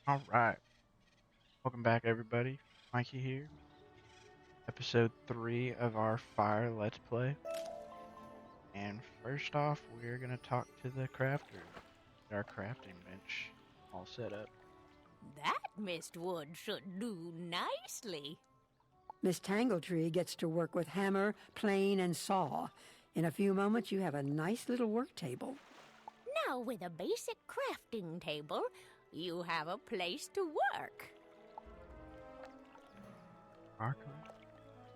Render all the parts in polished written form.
All right. Welcome back, everybody. Mikey here. Episode 3 of our Fire Let's Play. And first off, we're going to talk to the crafter. Get our crafting bench all set up. That mistwood should do nicely. Miss Tangletree gets to work with hammer, plane, and saw. In a few moments, you have a nice little work table. Now, with a basic crafting table, you have a place to work.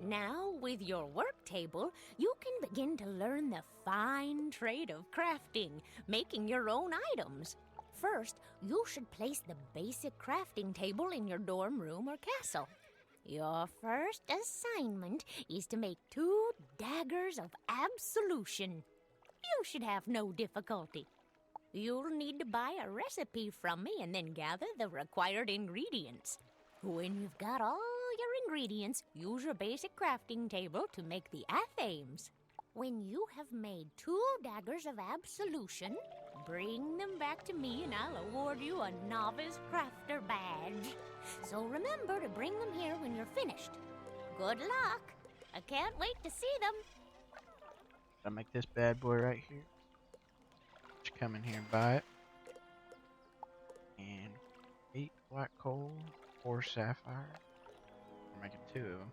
Now, with your work table, you can begin to learn the fine trade of crafting, making your own items. First, you should place the basic crafting table in your dorm room or castle. Your first assignment is to make 2 daggers of absolution. You should have no difficulty. You'll need to buy a recipe from me and then gather the required ingredients. When you've got all your ingredients, use your basic crafting table to make the athames. When you have made 2 daggers of absolution, bring them back to me and I'll award you a novice crafter badge. So remember to bring them here when you're finished. Good luck. I can't wait to see them. I'll make this bad boy right here. Just come in here and buy it. And 8 black coal, 4 sapphire. We're making 2 of them.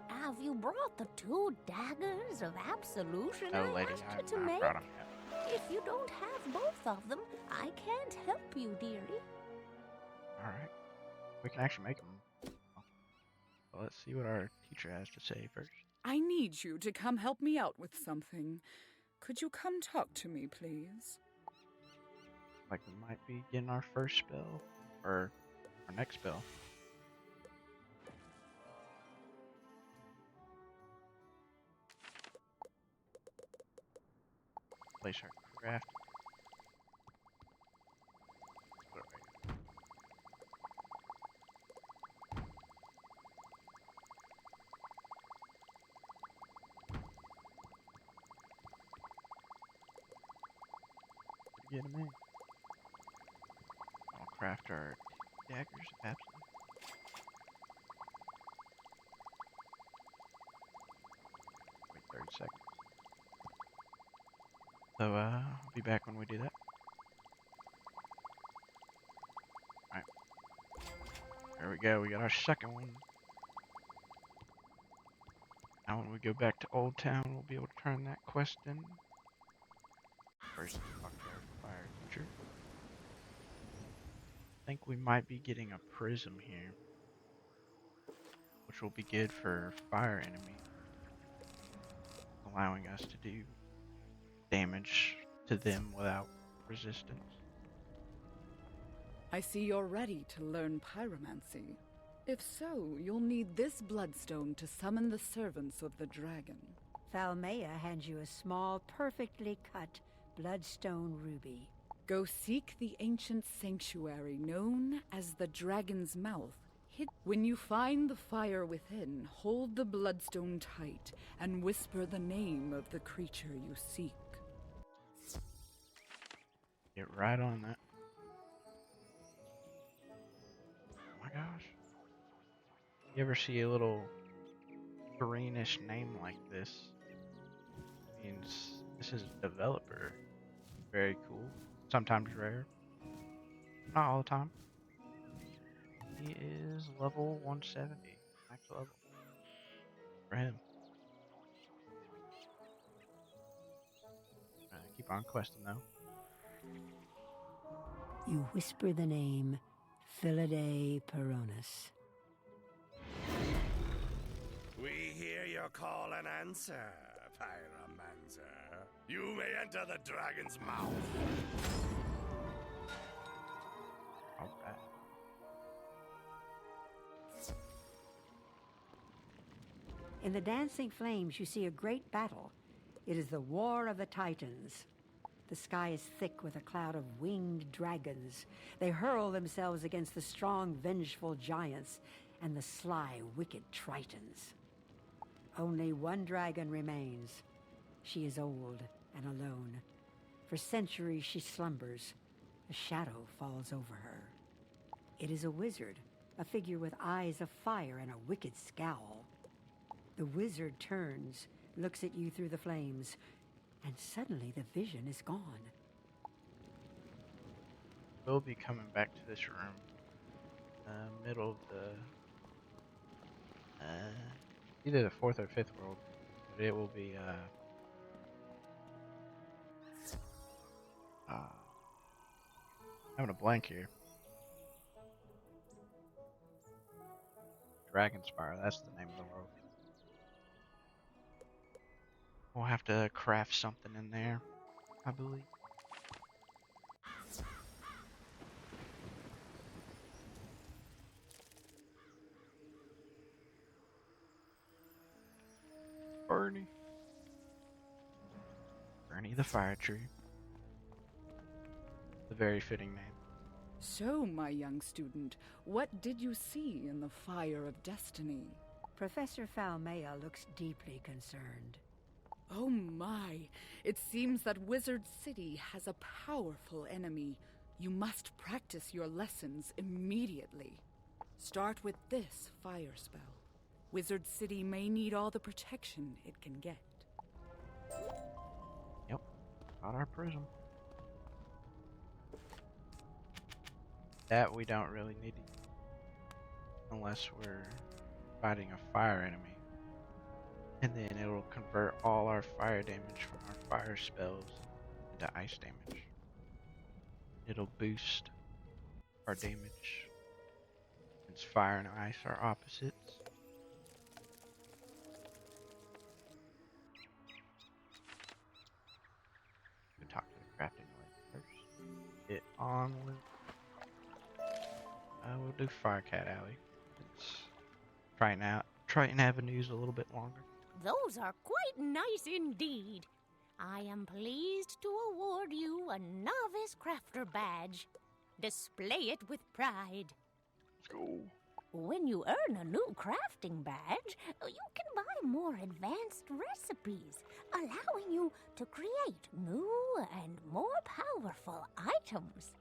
Have you brought the 2 daggers of absolution No, I lady, asked I you have to not make? brought them yet. If you don't have both of them, I can't help you, dearie. Alright. We can actually make them. Well, let's see what our teacher has to say first. I need you to come help me out with something. Could you come talk to me, please? Like we might be getting our first spell. Or our next spell. Place our craft. Put it right here. Get them in. I'll craft our daggers. Absolutely. Wait 30 seconds. So, I'll be back when we do that. Alright. There we go. We got our second one. Now when we go back to Old Town, we'll be able to turn that quest in. First, talk to our fire teacher. I think we might be getting a prism here, which will be good for fire enemies, allowing us to do damage to them without resistance. I see you're ready to learn pyromancy. If so, you'll need this bloodstone to summon the servants of the dragon. Falmea hands you a small, perfectly cut bloodstone ruby. Go seek the ancient sanctuary known as the Dragon's Mouth. When you find the fire within, hold the bloodstone tight and whisper the name of the creature you seek. Get right on that. Oh my gosh. You ever see a little greenish name like this? Means this is a developer. Very cool. Sometimes rare. Not all the time. He is level 170. Max level. For him. Keep on questing though. You whisper the name Philidae Peronis. We hear your call and answer, Pyromancer. You may enter the dragon's mouth. Alright. In the dancing flames, you see a great battle. It is the War of the Titans. The sky is thick with a cloud of winged dragons. They hurl themselves against the strong, vengeful giants, and the sly, wicked Tritons. Only one dragon remains. She is old and alone. For centuries she slumbers. A shadow falls over her. It is a wizard, a figure with eyes of fire and a wicked scowl. The wizard turns, looks at you through the flames, and suddenly the vision is gone. We'll be coming back to this room. Middle of the either the fourth or fifth world, but it will be having a blank here. Dragonspire, that's the name of the world. We'll have to craft something in there, I believe. Bernie. Bernie the Fire Tree. A very fitting name. So, my young student, what did you see in the Fire of Destiny? Professor Falmea looks deeply concerned. Oh my, it seems that Wizard City has a powerful enemy. You must practice your lessons immediately. Start with this fire spell. Wizard City may need all the protection it can get. Yep, got our prism. That we don't really need to use unless we're fighting a fire enemy. And then it'll convert all our fire damage from our fire spells into ice damage. It'll boost our damage since fire and ice are opposites. We'll talk to the crafting lady first. Get on with. We'll do FIRECAT Alley. It's Triton Avenue's a little bit longer. Those are quite nice indeed. I am pleased to award you a Novice Crafter badge. Display it with pride. Let's go. When you earn a new crafting badge, you can buy more advanced recipes, allowing you to create new and more powerful items.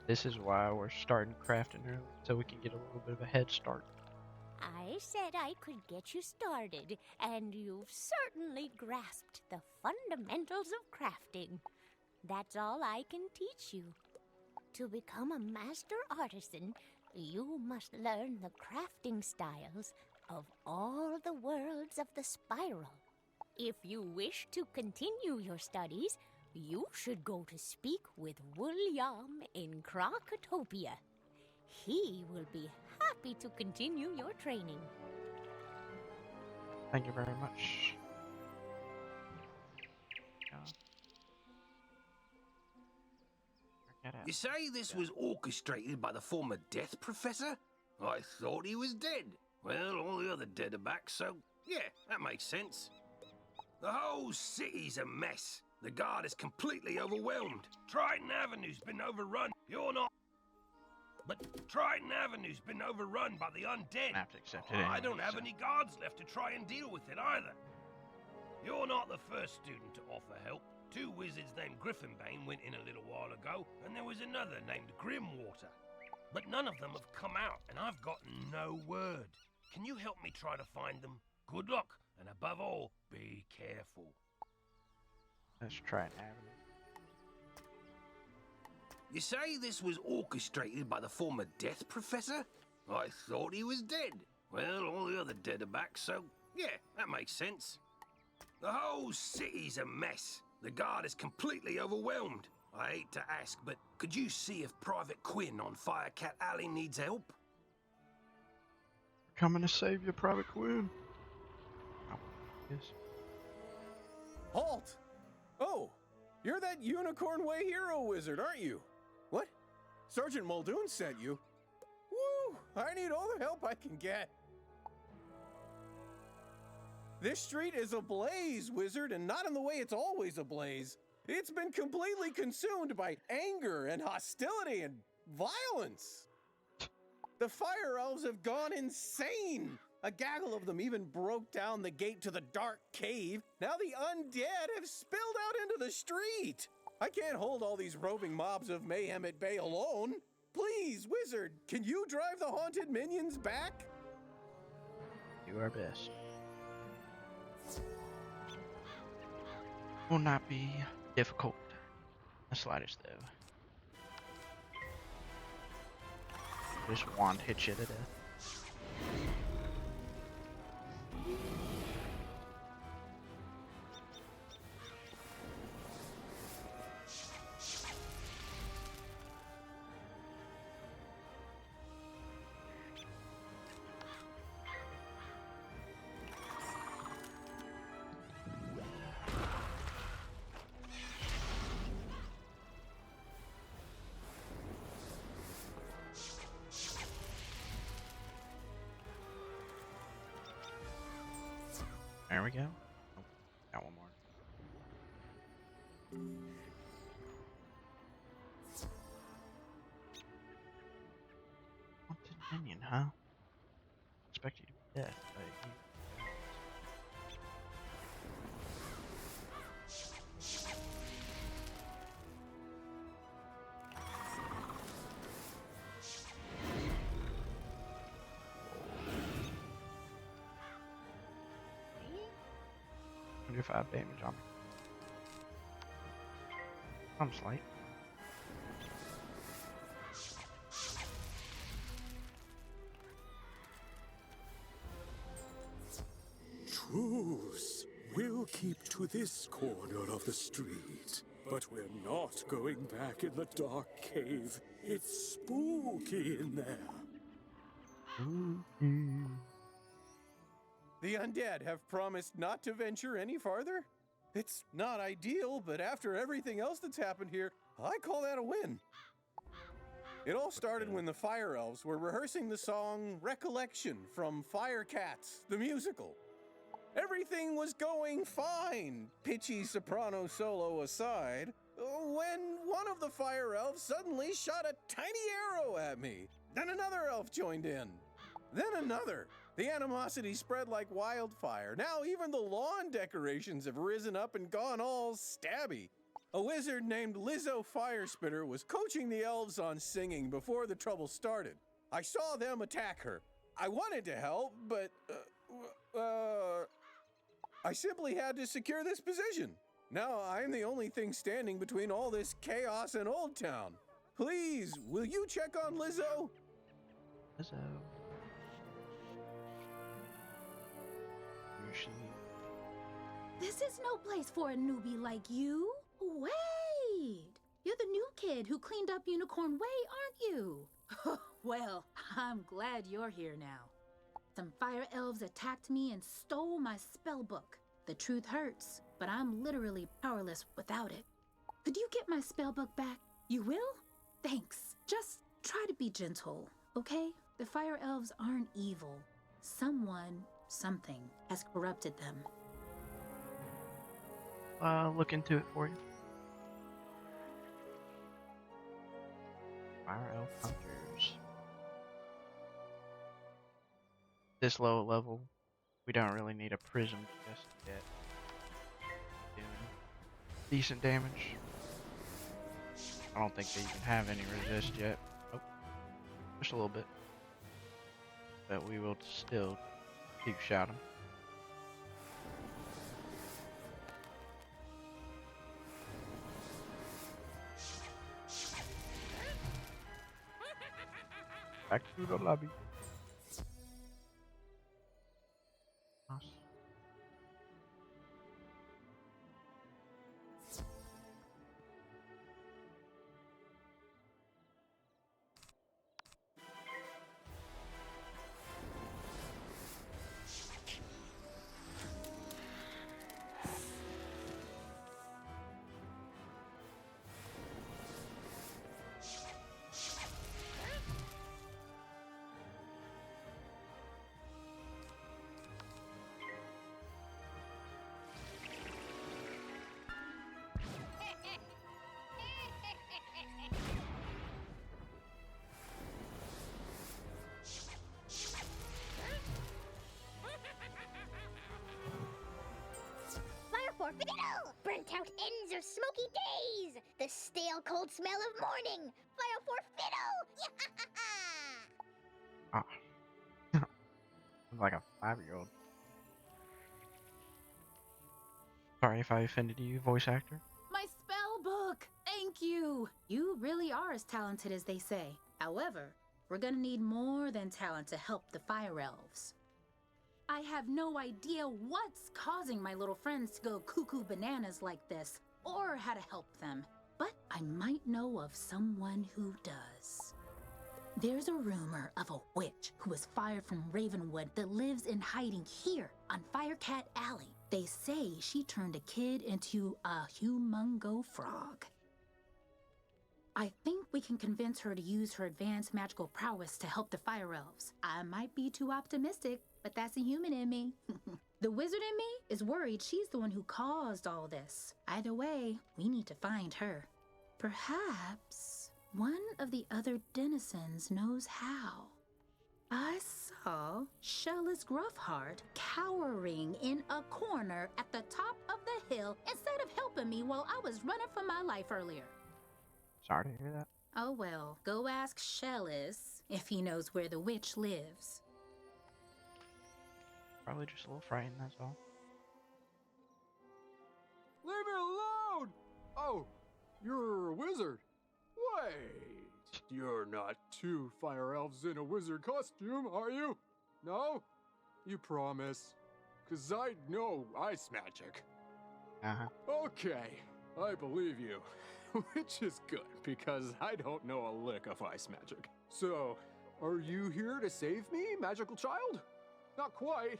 This is why we're starting crafting early, so we can get a little bit of a head start. I said I could get you started, and you've certainly grasped the fundamentals of crafting. That's all I can teach you. To become a master artisan, you must learn the crafting styles of all the worlds of the spiral. If you wish to continue your studies, you should go to speak with William in Krakatopia. He will be happy to continue your training. Thank you very much. You say this was orchestrated by the former Death Professor? I thought he was dead. Well, all the other dead are back, so yeah, that makes sense. The whole city's a mess. The guard is completely overwhelmed. Triton Avenue's been overrun. You're not... But Triton Avenue's been overrun by the undead. I have to accept it I anyway, don't have so. any guards left to try and deal with it either. You're not the first student to offer help. 2 wizards named Griffinbane went in a little while ago, and there was another named Grimwater. But none of them have come out, and I've gotten no word. Can you help me try to find them? Good luck, and above all, be careful. Let's try an avenue. You say this was orchestrated by the former Death Professor? I thought he was dead. Well, all the other dead are back, so yeah, that makes sense. The whole city's a mess. The guard is completely overwhelmed. I hate to ask, but could you see if Private Quinn on FIRECAT Alley needs help? Coming to save you, Private Quinn. Oh, yes. Halt! Oh, you're that Unicorn Way hero wizard, aren't you? What? Sergeant Muldoon sent you? Woo! I need all the help I can get. This street is ablaze, wizard, and not in the way it's always ablaze. It's been completely consumed by anger and hostility and violence. The fire elves have gone insane. A gaggle of them even broke down the gate to the dark cave. Now the undead have spilled out into the street. I can't hold all these roving mobs of mayhem at bay alone. Please, wizard, can you drive the haunted minions back? Do our best. Will not be difficult. The slightest, though. This wand hits you to death. There we go. Oh, got one more. Haunted minion, huh? Expect you to be dead, but you. Under 5 damage on me. I'm slight. Truce. We'll keep to this corner of the street. But we're not going back in the dark cave. It's spooky in there. The undead have promised not to venture any farther? It's not ideal, but after everything else that's happened here, I call that a win. It all started when the Fire Elves were rehearsing the song Recollection from FIRECAT, the musical. Everything was going fine, pitchy soprano solo aside, when one of the Fire Elves suddenly shot a tiny arrow at me. Then another elf joined in. Then another. The animosity spread like wildfire. Now even the lawn decorations have risen up and gone all stabby. A wizard named Lizzo Firespitter was coaching the elves on singing before the trouble started. I saw them attack her. I wanted to help, but, I simply had to secure this position. Now I'm the only thing standing between all this chaos and Old Town. Please, will you check on Lizzo? Lizzo. Here she. This is no place for a newbie like you. Wait! You're the new kid who cleaned up Unicorn Way, aren't you? Well, I'm glad you're here now. Some fire elves attacked me and stole my spell book. The truth hurts, but I'm literally powerless without it. Could you get my spell book back? You will? Thanks. Just try to be gentle, okay? The fire elves aren't evil. Something has corrupted them. Look into it for you. Fire elf hunters. This low level, we don't really need a prism just yet. Doing decent damage. I don't think they even have any resist yet. Oh, just a little bit. But we will still two-shot them. Back to the lobby. Nice. scent out ends of smoky days, the stale cold smell of morning. Fire for fiddle! Ah, I'm like a 5-year-old. Sorry if I offended you, voice actor. My spell book! Thank you! You really are as talented as they say. However, we're gonna need more than talent to help the fire elves. I have no idea what's causing my little friends to go cuckoo bananas like this, or how to help them. But I might know of someone who does. There's a rumor of a witch who was fired from Ravenwood that lives in hiding here on FIRECAT Alley. They say she turned a kid into a humongo frog. I think we can convince her to use her advanced magical prowess to help the fire elves. I might be too optimistic, but that's the human in me. The wizard in me is worried she's the one who caused all this. Either way, we need to find her. Perhaps one of the other denizens knows how. I saw Shellis Gruffheart cowering in a corner at the top of the hill instead of helping me while I was running for my life earlier. Sorry to hear that. Oh well, go ask Shellis if he knows where the witch lives. Probably just a little frightened, that's all. Leave me alone! Oh, you're a wizard. Wait, you're not two fire elves in a wizard costume, are you? No? You promise? 'Cause I know ice magic. Uh-huh. Okay, I believe you. Which is good, because I don't know a lick of ice magic. So, are you here to save me, magical child? Not quite.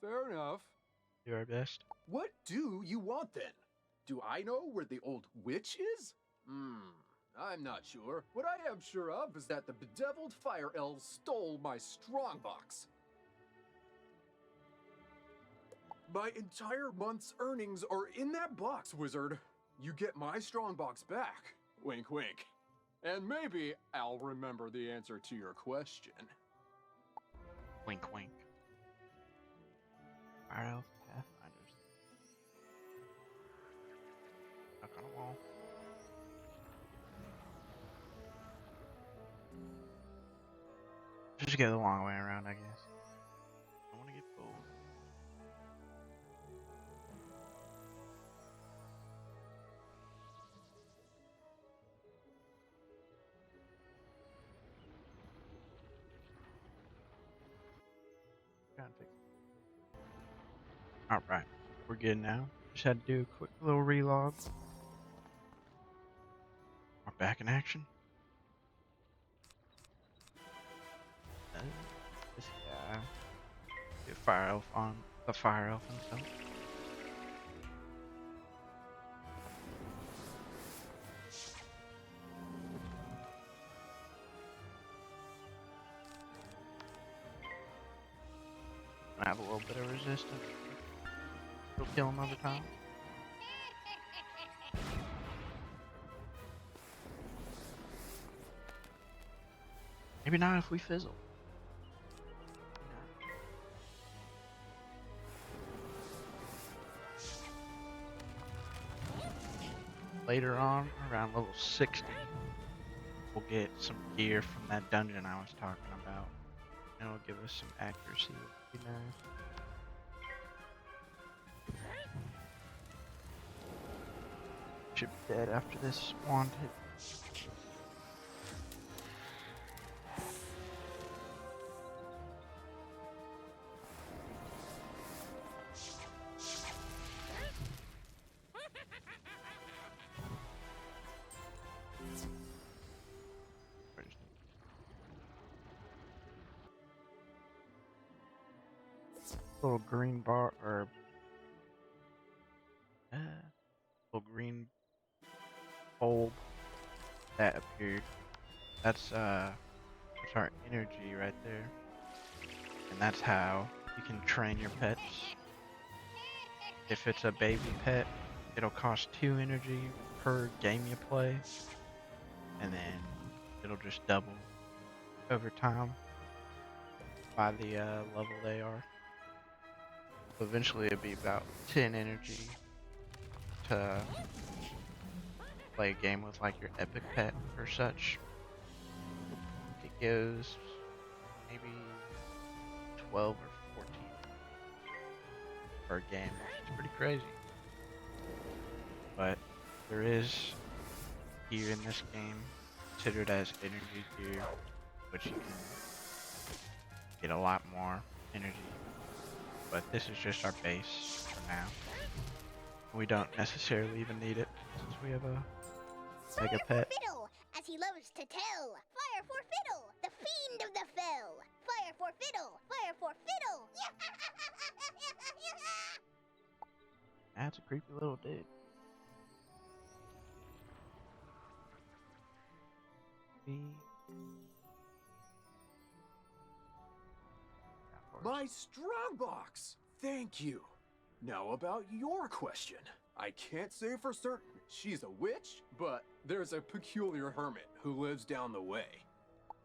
Fair enough. Do our best. What do you want then? Do I know where the old witch is? I'm not sure. What I am sure of is that the bedeviled fire elves stole my strongbox. My entire month's earnings are in that box, wizard. You get my strongbox back. Wink, wink. And maybe I'll remember the answer to your question. Wink, wink. Fire elf pathfinders. Stuck on a wall. Just go the long way around, I guess. I want to get full. Alright, we're good now. Just had to do a quick little relog. We're back in action. This guy. Get fire elf on the fire elf himself. I have a little bit of resistance. It'll kill him over time. Maybe not if we fizzle. Later on, around level 60, we'll get some gear from that dungeon I was talking about. And it'll give us some accuracy. It'll be nice. Should be dead after this wand hit. Little green bar or little green bulb that appeared. That's our energy right there, and that's how you can train your pets. If it's a baby pet, it'll cost 2 energy per game you play, and then it'll just double over time by the level they are. So eventually it'll be about 10 energy to play a game with like your epic pet or such, it goes maybe 12 or 14 per game, which is pretty crazy. But there is gear in this game considered as energy gear, which you can get a lot more energy. But this is just our base for now. We don't necessarily even need it since we have a mega pet. Fiddle, as he loves to tell. Fire for Fiddle, the fiend of the fell. Fire for Fiddle, fire for Fiddle. That's a creepy little dude. My strong box! Thank you. Now about your question. I can't say for certain she's a witch, but there's a peculiar hermit who lives down the way.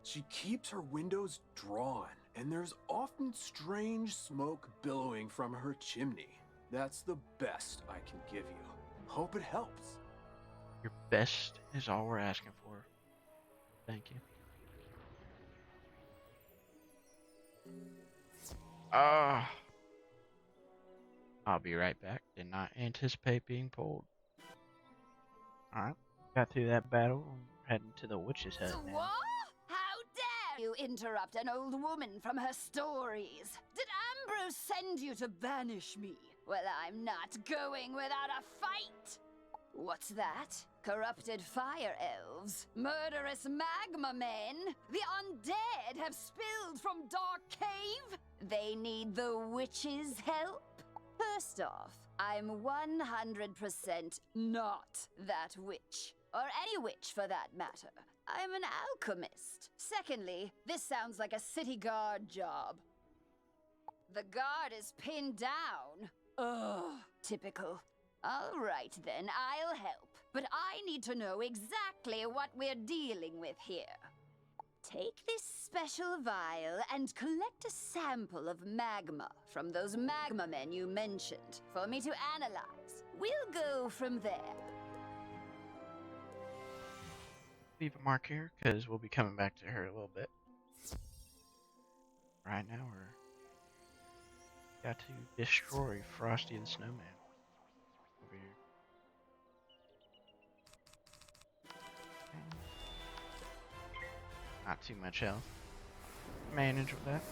She keeps her windows drawn, and there's often strange smoke billowing from her chimney. That's the best I can give you. Hope it helps. Your best is all we're asking for. Thank you. I'll be right back. Did not anticipate being pulled. Alright, got through that battle. I'm heading to the witch's hut now. What? How dare you interrupt an old woman from her stories? Did Ambrose send you to banish me? Well, I'm not going without a fight. What's that? Corrupted fire elves? Murderous magma men? The undead have spilled from Dark Cave? They need the witch's help? First off, I'm 100% not that witch. Or any witch for that matter. I'm an alchemist. Secondly, this sounds like a city guard job. The guard is pinned down. Ugh, typical. All right then, I'll help. But I need to know exactly what we're dealing with here. Take this special vial and collect a sample of magma from those magma men you mentioned for me to analyze. We'll go from there. Leave a mark here because we'll be coming back to her a little bit. Right now we're got to destroy Frosty the Snowman over here. Not too much health. Manage with that.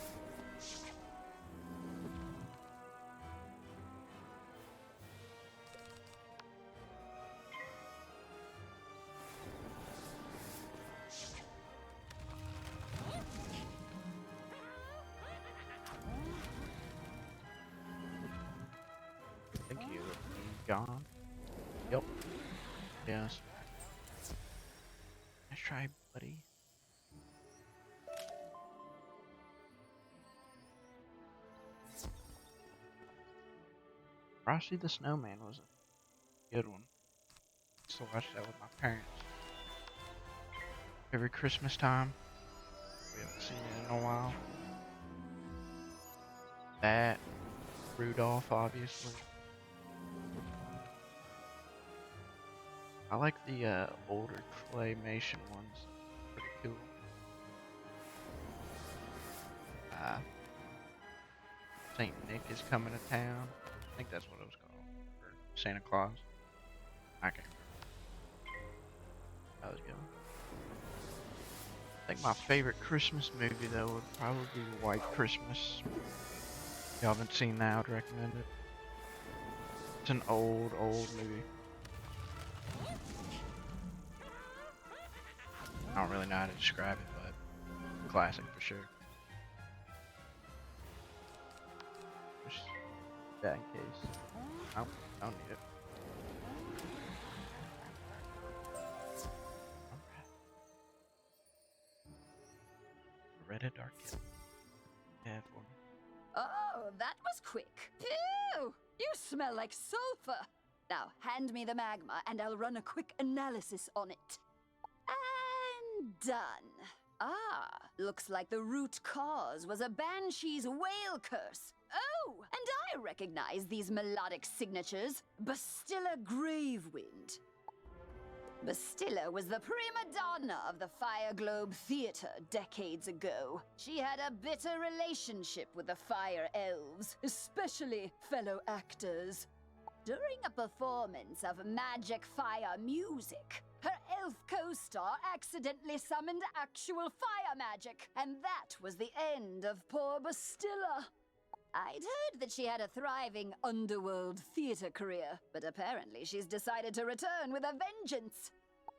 Thank you. Gone. Yep. Yes. Nice try, buddy. Frosty the Snowman was a good one. Used to watch that with my parents. Every Christmas time. We haven't seen it in a while. That, Rudolph, obviously. I like the older claymation ones. Pretty cool. Saint Nick is coming to town. I think that's what it was called. Or Santa Claus. I can't remember. That was good. I think my favorite Christmas movie though would probably be White Christmas. If y'all haven't seen that, I would recommend it. It's an old movie. I don't really know how to describe it, but classic for sure. Just that in case. Nope, don't need it. Alright. Red Dark Kit. Yeah, for me. Oh, that was quick. Pew! You smell like sulfur. Now, hand me the magma and I'll run a quick analysis on it. And done. Looks like the root cause was a banshee's whale curse. Oh, and I recognize these melodic signatures. Bastilla Gravewind. Bastilla was the prima donna of the Fire Globe Theatre decades ago. She had a bitter relationship with the Fire Elves, especially fellow actors. During a performance of magic fire music, her elf co-star accidentally summoned actual fire magic, and that was the end of poor Bastilla. I'd heard that she had a thriving underworld theater career, but apparently she's decided to return with a vengeance.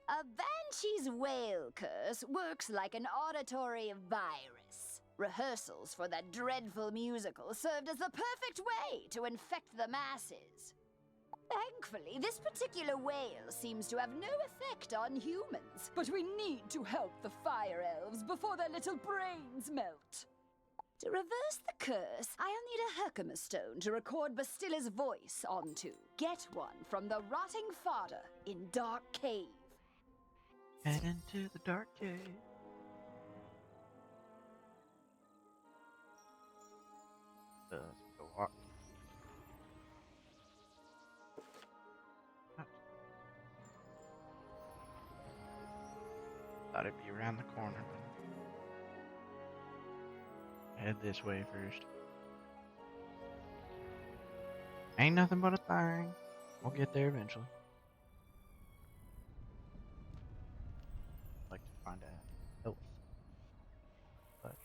A banshee's whale curse works like an auditory virus. Rehearsals for that dreadful musical served as the perfect way to infect the masses. Thankfully, this particular whale seems to have no effect on humans, but we need to help the fire elves before their little brains melt. To reverse the curse, I'll need a Herkimer stone to record Bastilla's voice onto. Get one from the rotting fodder in Dark Cave. Head into the dark cave. Go walk. Thought it'd be around the corner, but head this way first. Ain't nothing but a thing. We'll get there eventually. Like to find a elf. But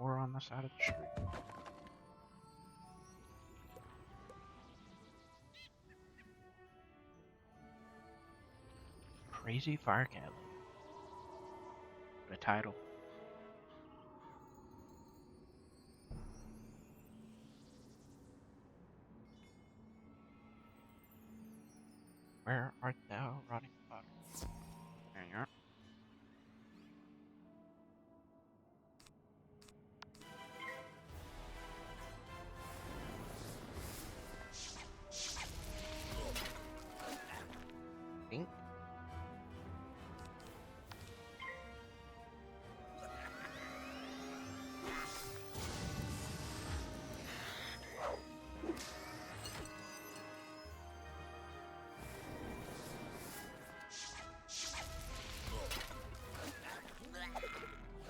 or on the side of the street. Crazy FIRECAT. What a title. Where art thou, rotting fodder? There you are. Bink.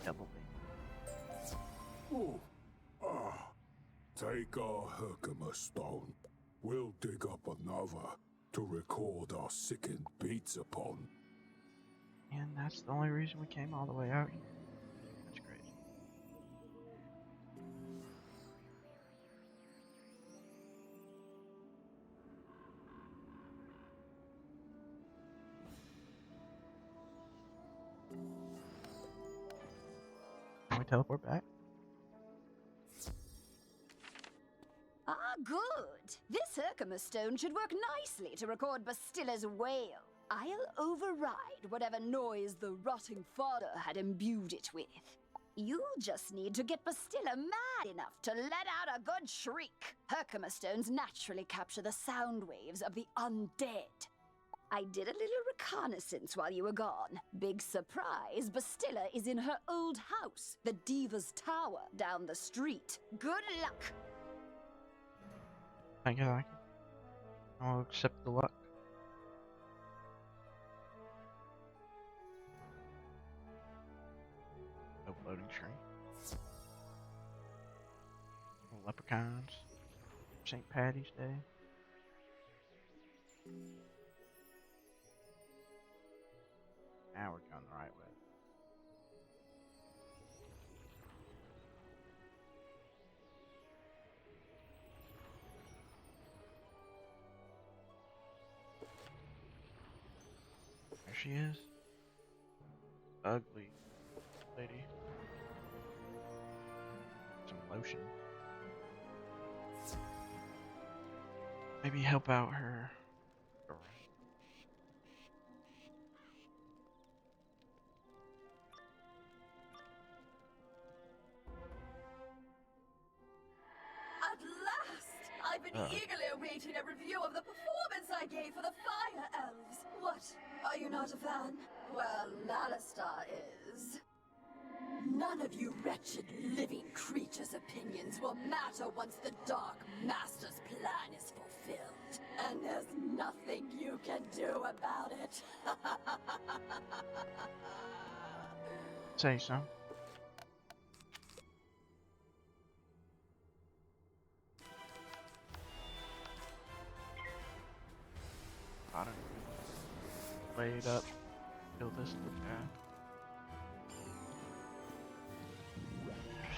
Double bink. Take our Herkimer stone. We'll dig up another to record our sickened beats upon. And that's the only reason we came all the way out here. That's crazy. Can we teleport back? Ah, good. This Herkimer stone should work nicely to record Bastilla's wail. I'll override whatever noise the rotting fodder had imbued it with. You'll just need to get Bastilla mad enough to let out a good shriek. Herkimer stones naturally capture the sound waves of the undead. I did a little reconnaissance while you were gone. Big surprise, Bastilla is in her old house, the Diva's Tower, down the street. Good luck! Thank you, thank you. I'll accept the luck. Uploading screen. Leprechauns. St. Patty's Day. Now we're going the right way. There she is. Ugly lady. Some lotion. Maybe help out her. At last! I've been eagerly awaiting a review of the performance I gave for the Fire Elves. What? Are you not a fan? Well, Alistar is. None of you wretched living creatures' opinions will matter once the Dark Master's plan is fulfilled. And there's nothing you can do about it. Say so. I don't blade up. Kill this little guy.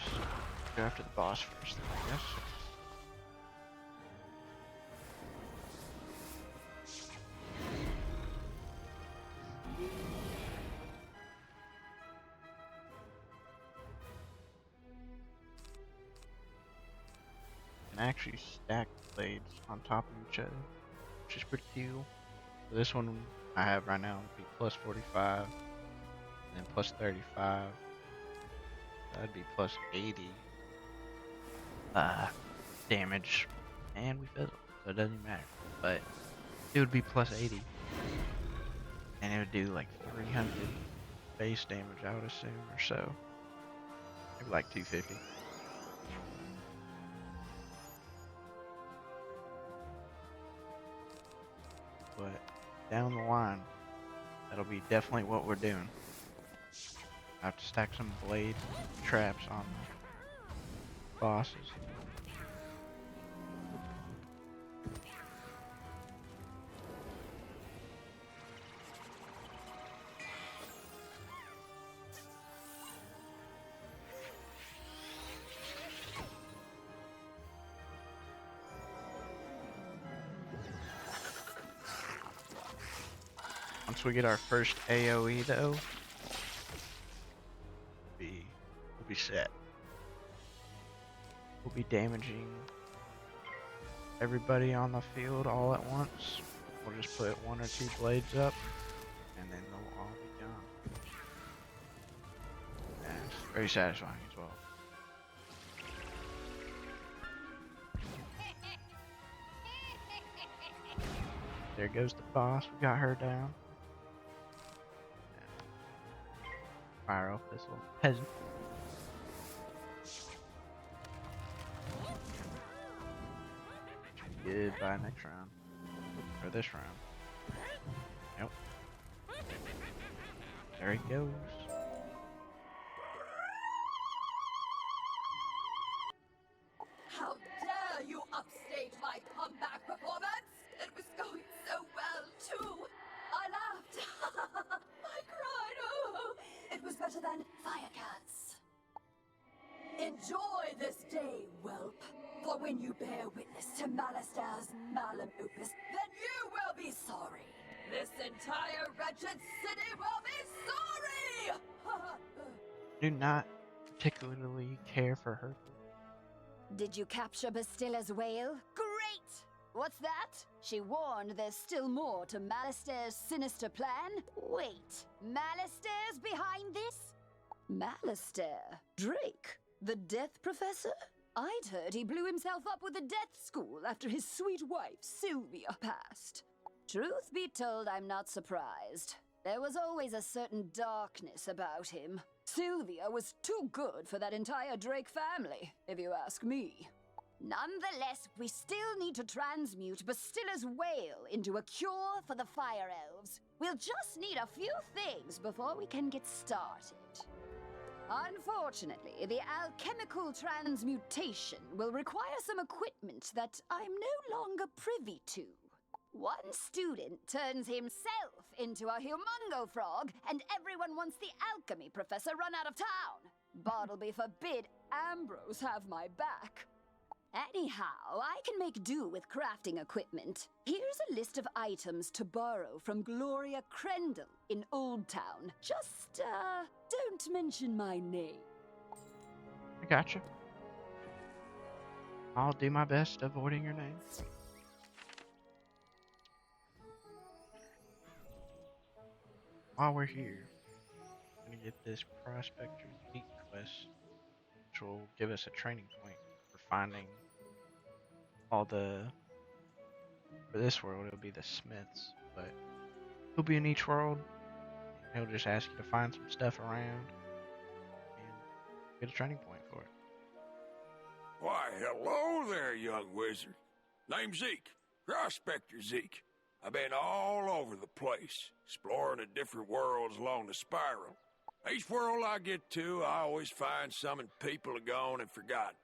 Just go after the boss first, then, I guess. And actually stack blades on top of each other, which is pretty cool. So this one I have right now would be plus 45, and then plus 35. That'd be plus 80 damage, and we fizzle, so it doesn't even matter. But it would be plus 80, and it would do like 300 base damage, I would assume, or so. Maybe like 250. But down the line, that'll be definitely what we're doing. I have to stack some blade traps on the bosses. Once we get our first AoE though, we'll be set. We'll be damaging everybody on the field all at once. We'll just put 1 or 2 blades up, and then they'll all be gone. And it's very satisfying as well. There goes the boss. We got her down. Fire off this little peasant. Goodbye next round. Or this round. Yep. There he goes. How dare you upstage my comeback performance? It was going so well, too. I laughed. I cried. Oh, it was better than FIRECAT's. Enjoy this day, whelp. For when you bear witness to Malister's malum opus, then you will be sorry. This entire wretched city will be sorry! Do not particularly care for her. Did you capture Bastilla's whale? Great! What's that? She warned there's still more to Malister's sinister plan? Wait, Malister's behind this? Malister? Drake? The Death Professor? I'd heard he blew himself up with the Death School after his sweet wife, Sylvia, passed. Truth be told, I'm not surprised. There was always a certain darkness about him. Sylvia was too good for that entire Drake family, if you ask me. Nonetheless, we still need to transmute Bastilla's whale into a cure for the Fire Elves. We'll just need a few things before we can get started. Unfortunately, the alchemical transmutation will require some equipment that I'm no longer privy to. One student turns himself into a humongo frog, and everyone wants the alchemy professor run out of town. Bartleby forbid Ambrose have my back. Anyhow, I can make do with crafting equipment. Here's a list of items to borrow from Gloria Crendel in Old Town. Just, don't mention my name. I gotcha. I'll do my best avoiding your name. While we're here, I'm gonna get this Prospector's Meat quest, which will give us a training point for finding all the for this world it'll be the smiths, but he'll be in each world. He'll just ask you to find some stuff around and get a training point for it. Why, hello there, young wizard. Name's Zeke, Prospector Zeke. I've been all over the place, exploring the different worlds along the spiral. Each world I get to, I always find something people are gone and forgotten,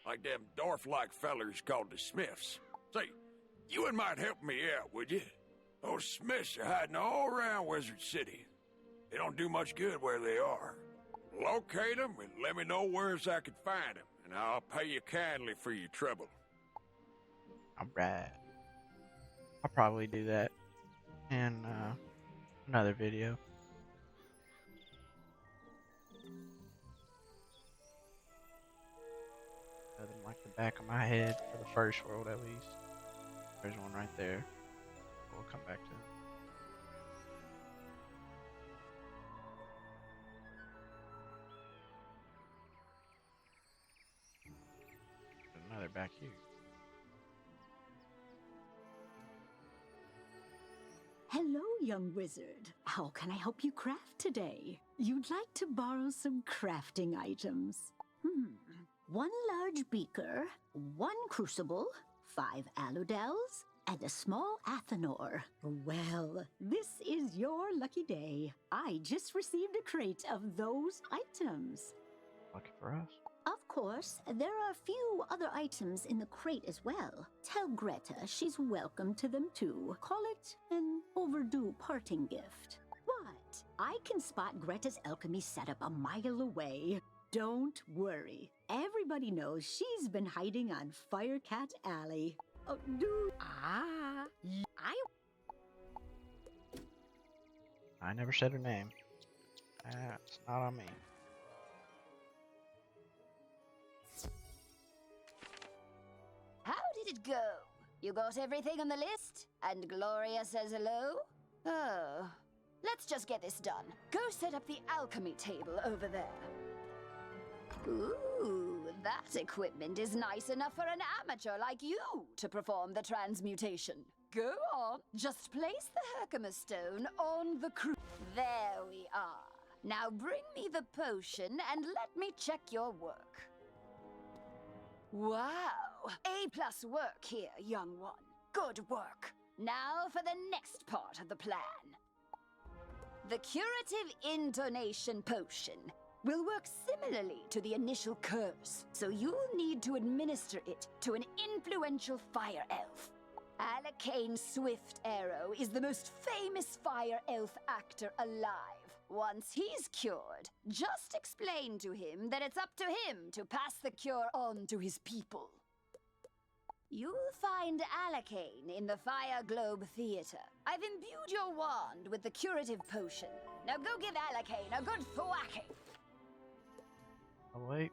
like them dwarf-like fellers called the Smiths. Say, you and might help me out, would you? Those Smiths are hiding all around Wizard City. They don't do much good where they are. Locate them and let me know where's I can find them, and I'll pay you kindly for your trouble. Alright. I'll probably do that in another video. Nothing like the back of my head for the first world at least. There's one right there. We'll come back to it. Another back here. Hello, young wizard. How can I help you craft today? You'd like to borrow some crafting items. One large beaker, one crucible, 5 aludels, and a small athanor. Well, this is your lucky day. I just received a crate of those items. Lucky for us. Of course, there are a few other items in the crate as well. Tell Greta she's welcome to them too. Call it an overdue parting gift. What? I can spot Greta's alchemy setup a mile away. Don't worry. Everybody knows she's been hiding on FIRECAT Alley. Oh, dude. I never said her name. That's not on me. How did it go? You got everything on the list? And Gloria says hello? Oh. Let's just get this done. Go set up the alchemy table over there. Ooh, that equipment is nice enough for an amateur like you to perform the transmutation. Go on, just place the Herkimer stone on the There we are. Now bring me the potion and let me check your work. Wow, A+ work here, young one. Good work. Now for the next part of the plan. The curative intonation potion will work similarly to the initial curse, so you'll need to administer it to an influential fire elf. Alacane Swift Arrow is the most famous fire elf actor alive. Once he's cured, just explain to him that it's up to him to pass the cure on to his people. You'll find Alacane in the Fire Globe Theater. I've imbued your wand with the curative potion. Now go give Alacane a good thwacking. Oh wait.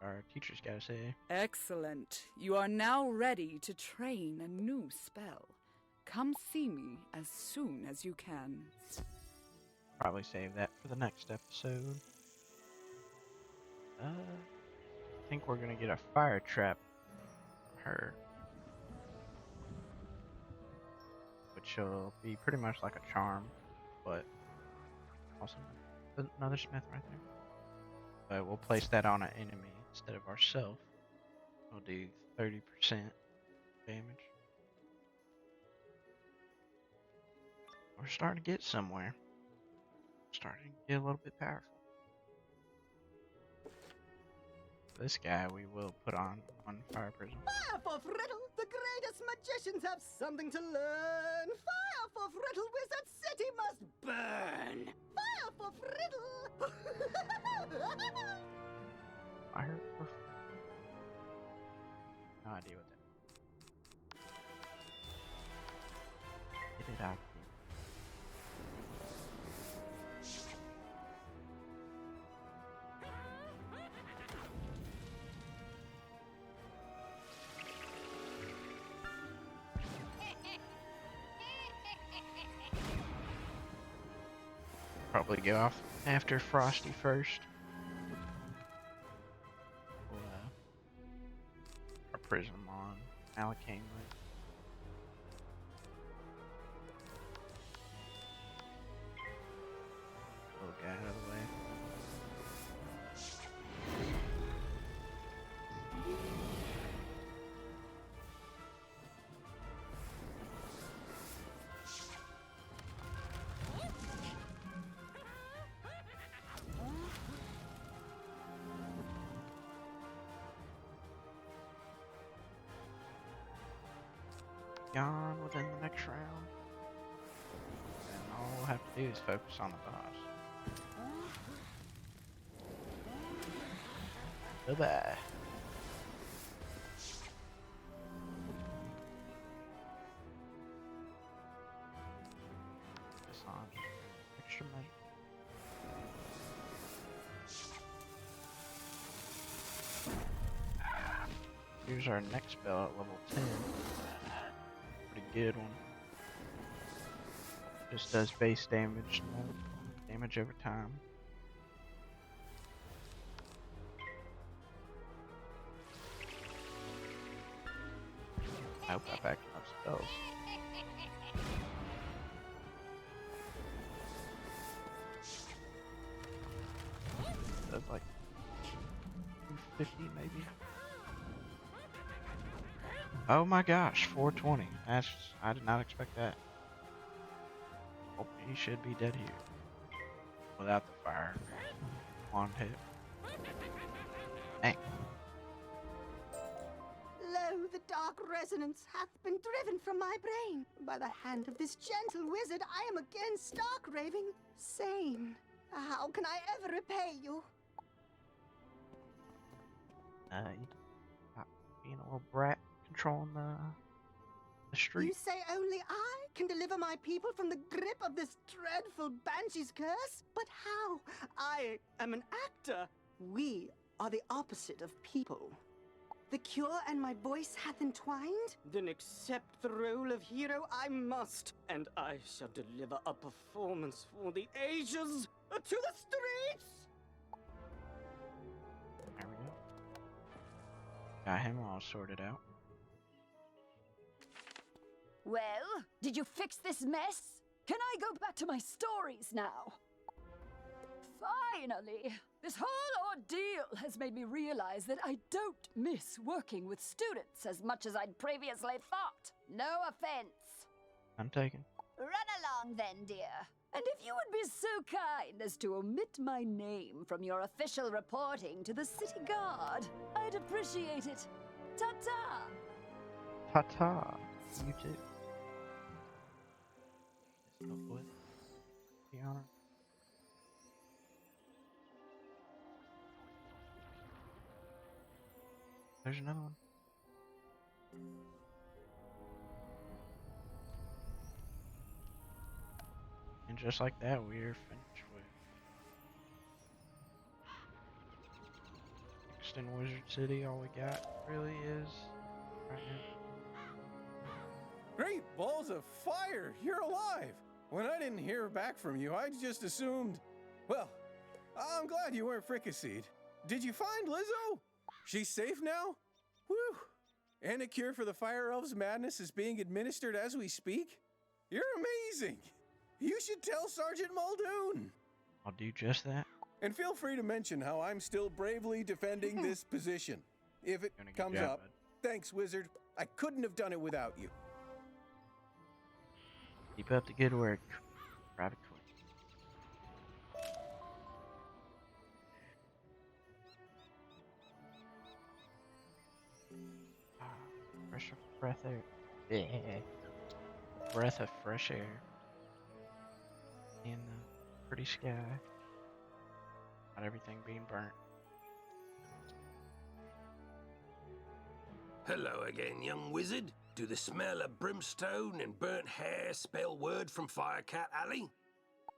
Our teacher's gotta say. Excellent. You are now ready to train a new spell. Come see me as soon as you can. Probably save that for the next episode. I think we're gonna get a fire trap from her, which will be pretty much like a charm, but also another smith right there. But we'll place that on an enemy instead of ourselves. We'll do 30% damage. We're starting to get somewhere. Starting to get a little bit powerful. This guy we will put on fire prism. Fire for Friddle! The greatest magicians have something to learn! Fire for Friddle! Wizard City must burn! Fire for Friddle! Fire for no idea what that. Get it out. Probably go off after Frosty first. We'll, our prism on. Alacane. Little guy out of the way. Gone within the next round. And all we'll have to do is focus on the boss. Bye-bye. Massage. Extra measure. Here's our next spell at level 10. Pretty good one. Just does base damage, no damage over time. I hope I packed enough spells. Does like 250 maybe. Oh my gosh, 420. I did not expect that. Oh, he should be dead here. Without the fire. Wand hit. Dang. Lo, the dark resonance hath been driven from my brain. By the hand of this gentle wizard, I am again stark raving sane. How can I ever repay you? You got being a little brat controlling the street. You say only I can deliver my people from the grip of this dreadful banshee's curse? But how? I am an actor. We are the opposite of people. The cure and my voice hath entwined? Then accept the role of hero I must, and I shall deliver a performance for the ages to the streets! There we go. Got him all sorted out. Well, did you fix this mess? Can I go back to my stories now? Finally! This whole ordeal has made me realize that I don't miss working with students as much as I'd previously thought. No offense. I'm taken. Run along then, dear. And if you would be so kind as to omit my name from your official reporting to the city guard, I'd appreciate it. Ta-ta! Ta-ta. You too. Still with the honor. There's another one. And just like that, we're finished with next in Wizard City. All we got really is right now. Great balls of fire! You're alive! When I didn't hear back from you, I just assumed... Well, I'm glad you weren't fricasseed. Did you find Lizzo? She's safe now? Whew! And a cure for the Fire Elves' madness is being administered as we speak? You're amazing! You should tell Sergeant Muldoon! I'll do just that. And feel free to mention how I'm still bravely defending this position. If it comes job, up. bud. Thanks, Wizard. I couldn't have done it without you. Keep up the good work, Private Court. Fresh breath air. Yeah. Breath of fresh air. In the pretty sky. Not everything being burnt. Hello again, young wizard. Do the smell of brimstone and burnt hair spell word from Firecat Alley?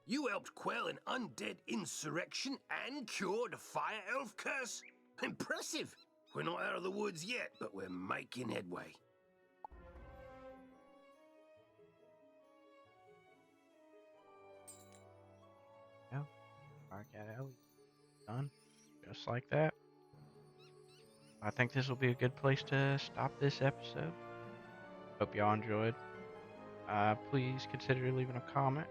You helped quell an undead insurrection and cure the fire elf curse? Impressive! We're not out of the woods yet, but we're making headway. FIRECAT Alley. Done. Just like that. I think this will be a good place to stop this episode. Hope y'all enjoyed. Please consider leaving a comment,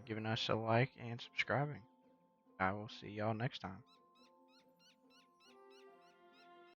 giving us a like, and subscribing. I will see y'all next time.